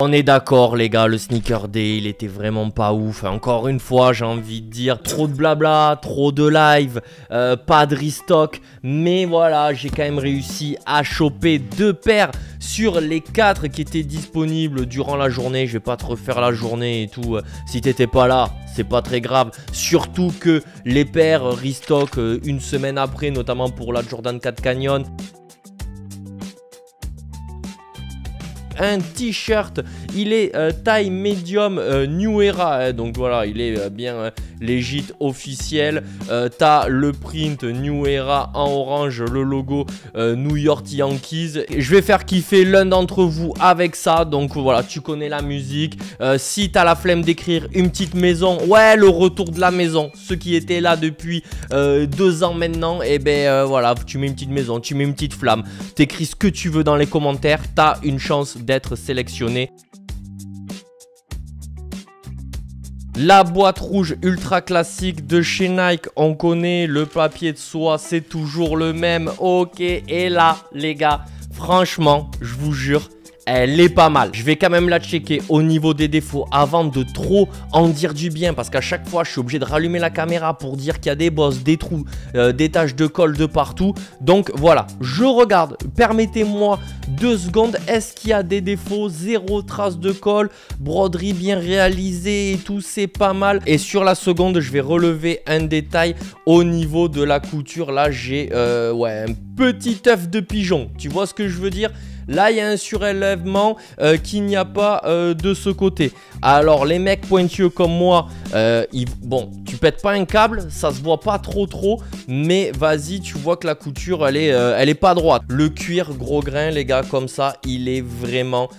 On est d'accord les gars, le Sneaker Day il était vraiment pas ouf. Encore une fois j'ai envie de dire trop de blabla, trop de live, pas de restock. Mais voilà, j'ai quand même réussi à choper 2 paires sur les 4 qui étaient disponibles durant la journée. Je vais pas te refaire la journée et tout, si t'étais pas là c'est pas très grave. Surtout que les paires restock une semaine après, notamment pour la Jordan 4 Canyon. Un t-shirt, il est taille médium New Era, donc voilà, il est bien legit officiel. T'as le print New Era en orange, le logo New York Yankees. Je vais faire kiffer l'un d'entre vous avec ça, donc voilà, tu connais la musique. Si t'as la flemme d'écrire une petite maison, ouais, le retour de la maison, ceux qui étaient là depuis 2 ans maintenant, et ben voilà, tu mets une petite maison, tu mets une petite flamme, t'écris ce que tu veux dans les commentaires, t'as une chance d'être sélectionné. La boîte rouge ultra classique de chez Nike, on connaît le papier de soie, c'est toujours le même. Ok, et là les gars, franchement, je vous jure, elle est pas mal. Je vais quand même la checker au niveau des défauts avant de trop en dire du bien. Parce qu'à chaque fois, je suis obligé de rallumer la caméra pour dire qu'il y a des bosses, des trous, des taches de colle de partout. Donc voilà, je regarde. Permettez-moi 2 secondes. Est-ce qu'il y a des défauts? 0 trace de colle, broderie bien réalisée et tout, c'est pas mal. Et sur la seconde, je vais relever un détail au niveau de la couture. Là, j'ai ouais, un petit œuf de pigeon. Tu vois ce que je veux dire? Là, il y a un surélèvement qu'il n'y a pas de ce côté. Alors, les mecs pointueux comme moi, bon, tu pètes pas un câble, ça se voit pas trop. Mais vas-y, tu vois que la couture, elle est pas droite. Le cuir gros grain, les gars, comme ça, il est vraiment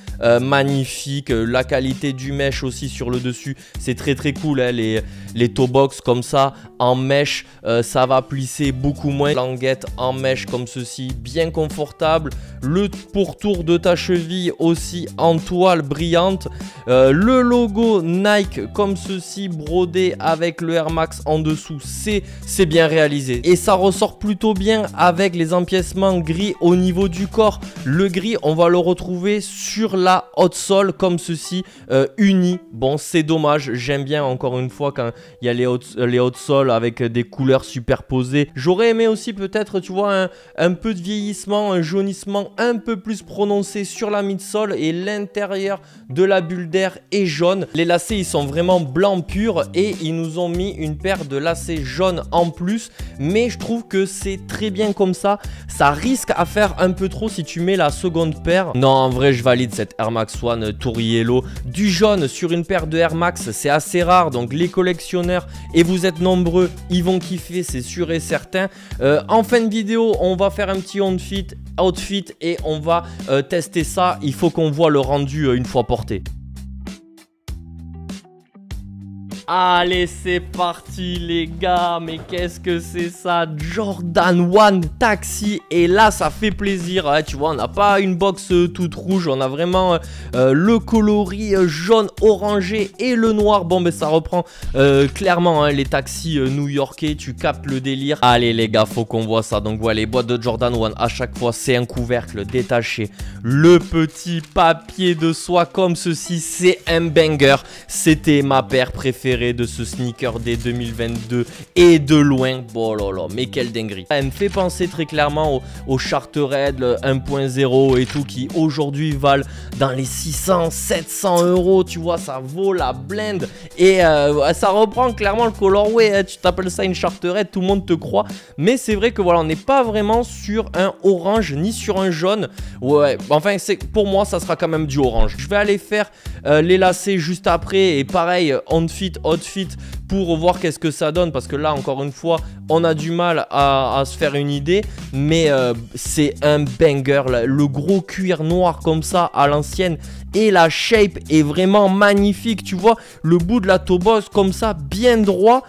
magnifique. La qualité du mesh aussi sur le dessus, c'est très cool. Hein. Les toe box comme ça, en mèche, ça va plisser beaucoup moins. Languette en mèche comme ceci, bien confortable. Le pourtour de ta cheville aussi en toile brillante. Le logo Nike comme ceci, brodé avec le Air Max en dessous, c'est bien réalisé. Et ça ressort plutôt bien avec les empiècements gris au niveau du corps. Le gris, on va le retrouver sur la haute sole comme ceci, uni. Bon, c'est dommage, j'aime bien encore une fois quand il y a les hautes soles avec des couleurs superposées. J'aurais aimé aussi peut-être, tu vois, un peu de vieillissement, un jaunissement un peu plus prononcé sur la midsole, et l'intérieur de la bulle d'air est jaune. Les lacets, ils sont vraiment blancs purs et ils nous ont mis une paire de lacets jaunes en plus. Mais je trouve que c'est très bien comme ça. Ça risque à faire un peu trop si tu mets la seconde paire. Non, en vrai, je valide cette Air Max One Tour Yellow. Du jaune sur une paire de Air Max, c'est assez rare. Donc les collectionneurs, et vous êtes nombreux, ils vont kiffer, c'est sûr et certain. En fin de vidéo, on va faire un petit outfit et on va tester ça. Il faut qu'on voit le rendu une fois porté. Allez, c'est parti les gars, mais qu'est-ce que c'est ça? Jordan 1 Taxi, et là ça fait plaisir, hein, tu vois, on n'a pas une box toute rouge, on a vraiment le coloris jaune orangé et le noir. Bon ben ça reprend clairement hein, les taxis new-yorkais, tu captes le délire. Allez les gars, faut qu'on voit ça. Donc voilà, les boîtes de Jordan 1 à chaque fois c'est un couvercle détaché, le petit papier de soie comme ceci, c'est un banger. C'était ma paire préférée de ce Sneaker Day 2022 et de loin. Bon là là, mais quelle dinguerie. Elle me fait penser très clairement au Chartered 1.0 et tout, qui aujourd'hui valent dans les 600 700 euros, tu vois, ça vaut la blinde. Et ça reprend clairement le colorway, hein. Tu t'appelles ça une Chartered, tout le monde te croit, mais c'est vrai que voilà, on n'est pas vraiment sur un orange ni sur un jaune. Ouais, enfin pour moi ça sera quand même du orange. Je vais aller faire les lacets juste après, et pareil, outfit pour voir qu'est-ce que ça donne, parce que là encore une fois on a du mal à se faire une idée, mais c'est un banger. Le gros cuir noir comme ça à l'ancienne, et la shape est vraiment magnifique. Tu vois le bout de la toe box comme ça bien droit,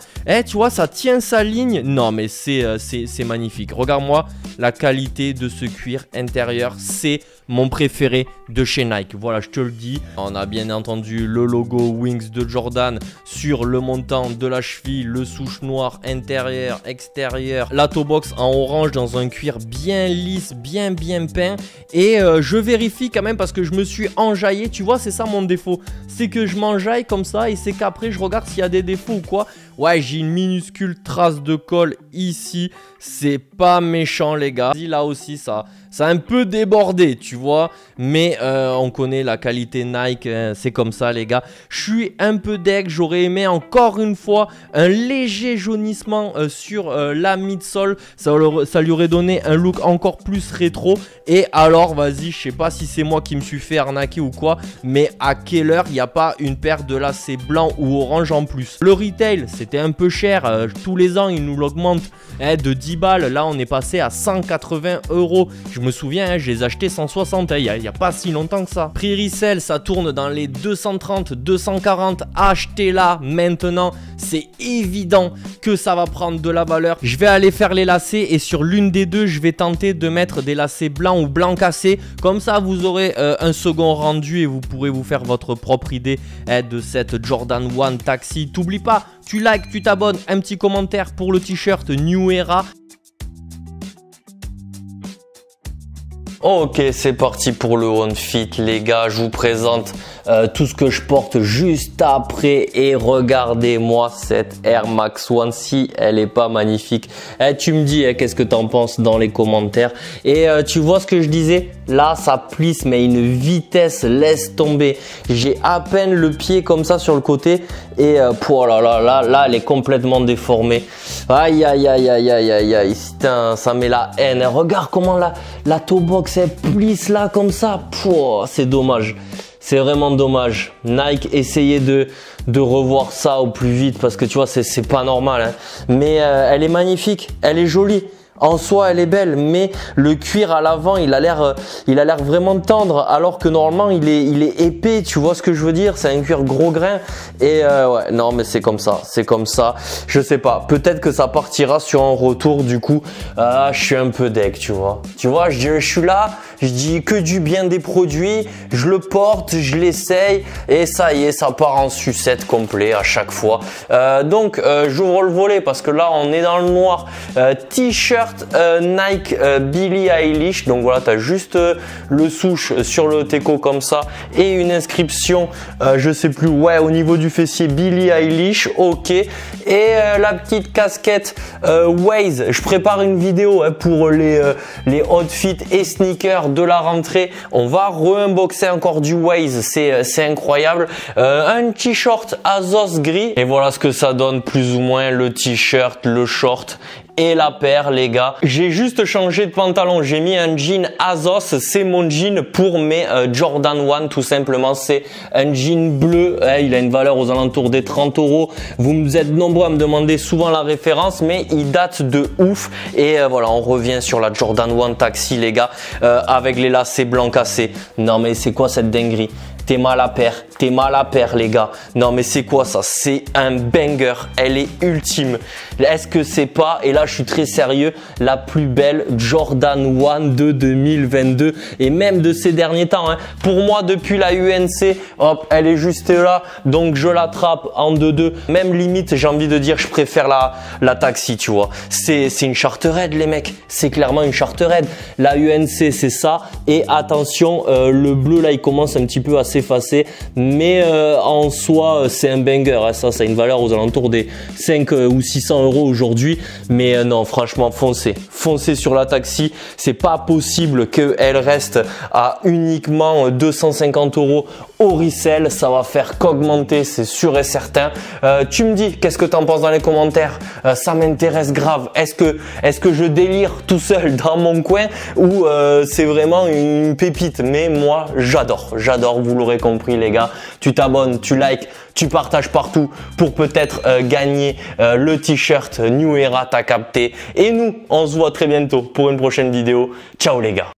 tu vois ça tient sa ligne. Non mais c'est magnifique. Regarde-moi la qualité de ce cuir intérieur, c'est mon préféré de chez Nike. Voilà, je te le dis. On a bien entendu le logo Wings de Jordan sur le montant blanc de la cheville, le souche noir intérieur, extérieur, la toe box en orange dans un cuir bien lisse, bien peint. Et je vérifie quand même parce que je me suis enjaillé, tu vois, c'est ça mon défaut, c'est que je m'enjaille comme ça et c'est qu'après je regarde s'il y a des défauts ou quoi. Ouais, j'ai une minuscule trace de colle ici, c'est pas méchant les gars. Là aussi ça a un peu débordé, tu vois, mais on connaît la qualité Nike, hein, c'est comme ça les gars. Je suis un peu deg, j'aurais aimé encore une fois un léger jaunissement sur la midsole, ça lui aurait donné un look encore plus rétro. Et alors vas-y, je sais pas si c'est moi qui me suis fait arnaquer ou quoi, mais à quelle heure il n'y a pas une paire de lacets blancs ou orange en plus? Le retail c'était un peu cher, tous les ans ils nous l'augmentent de 10 balles, là on est passé à 180 €. Je me souviens, hein, je les ai achetés 160, il n'y a pas si longtemps que ça. Prix resell, ça tourne dans les 230, 240, achetez-la maintenant, c'est évident que ça va prendre de la valeur. Je vais aller faire les lacets et sur l'une des deux, je vais tenter de mettre des lacets blancs ou blancs cassés. Comme ça, vous aurez un second rendu et vous pourrez vous faire votre propre idée de cette Jordan 1 Taxi. T'oublies pas, tu likes, tu t'abonnes, un petit commentaire pour le t-shirt New Era. Ok, c'est parti pour le One Fit les gars, je vous présente tout ce que je porte juste après et regardez-moi cette Air Max One, si elle est pas magnifique. Tu me dis qu'est-ce que t'en penses dans les commentaires. Et tu vois ce que je disais, là ça plisse mais une vitesse, laisse tomber. J'ai à peine le pied comme ça sur le côté et oh là elle est complètement déformée. Aïe aïe aïe aïe aïe aïe aïe, putain, ça met la haine. Regarde comment la toe box elle plisse là comme ça. C'est dommage. C'est vraiment dommage. Nike, essayez de revoir ça au plus vite parce que tu vois, c'est pas normal. Hein. Mais elle est magnifique, elle est jolie. En soi, elle est belle, mais le cuir à l'avant, il a l'air vraiment tendre, alors que normalement, il est épais. Tu vois ce que je veux dire? C'est un cuir gros grain. Et ouais, non, mais c'est comme ça, c'est comme ça. Je sais pas. Peut-être que ça partira sur un retour. Du coup, je suis un peu deg, tu vois. Tu vois, je suis là, je dis que du bien des produits. Je le porte, je l'essaye, et ça y est, ça part en sucette complet à chaque fois. Donc, j'ouvre le volet parce que là, on est dans le noir. T-shirt. Nike Billie Eilish, donc voilà, tu as juste le souche sur le teco comme ça et une inscription, je sais plus, ouais, au niveau du fessier Billie Eilish, ok. Et la petite casquette Waze. Je prépare une vidéo pour les outfits et sneakers de la rentrée. On va re-unboxer encore du Waze, c'est incroyable. Un t-shirt Azos gris et voilà ce que ça donne plus ou moins, le t-shirt, le short et la paire les gars. J'ai juste changé de pantalon, j'ai mis un jean Azos, c'est mon jean pour mes Jordan 1 tout simplement. C'est un jean bleu, il a une valeur aux alentours des 30 €. Vous êtes nombreux à me demander souvent la référence, mais il date de ouf. Et voilà, on revient sur la Jordan 1 Taxi les gars, avec les lacets blancs cassés. Non mais c'est quoi cette dinguerie? T'es mal à paire les gars. Non mais c'est quoi ça? C'est un banger, elle est ultime. Est-ce que c'est pas, et là je suis très sérieux, la plus belle Jordan 1 de 2022 et même de ces derniers temps hein. Pour moi depuis la UNC, hop, elle est juste là, donc je l'attrape en 2-2. Même limite j'ai envie de dire je préfère la Taxi, tu vois. C'est une Chartered les mecs, c'est clairement une Chartered. La UNC c'est ça, et attention le bleu là il commence un petit peu à s'effacer, mais en soi c'est un banger hein. Ça a une valeur aux alentours des 5 ou 600 € aujourd'hui, mais non franchement foncez sur la Taxi. C'est pas possible qu'elle reste à uniquement 250 € au resell, ça va faire qu'augmenter, c'est sûr et certain. Tu me dis qu'est-ce que tu en penses dans les commentaires, ça m'intéresse grave. Est-ce que je délire tout seul dans mon coin ou c'est vraiment une pépite? Mais moi j'adore, vous l'aurez compris les gars. Tu t'abonnes, tu likes, tu partages partout pour peut-être gagner le t-shirt New Era, t'as capté. Et nous, on se voit très bientôt pour une prochaine vidéo. Ciao les gars.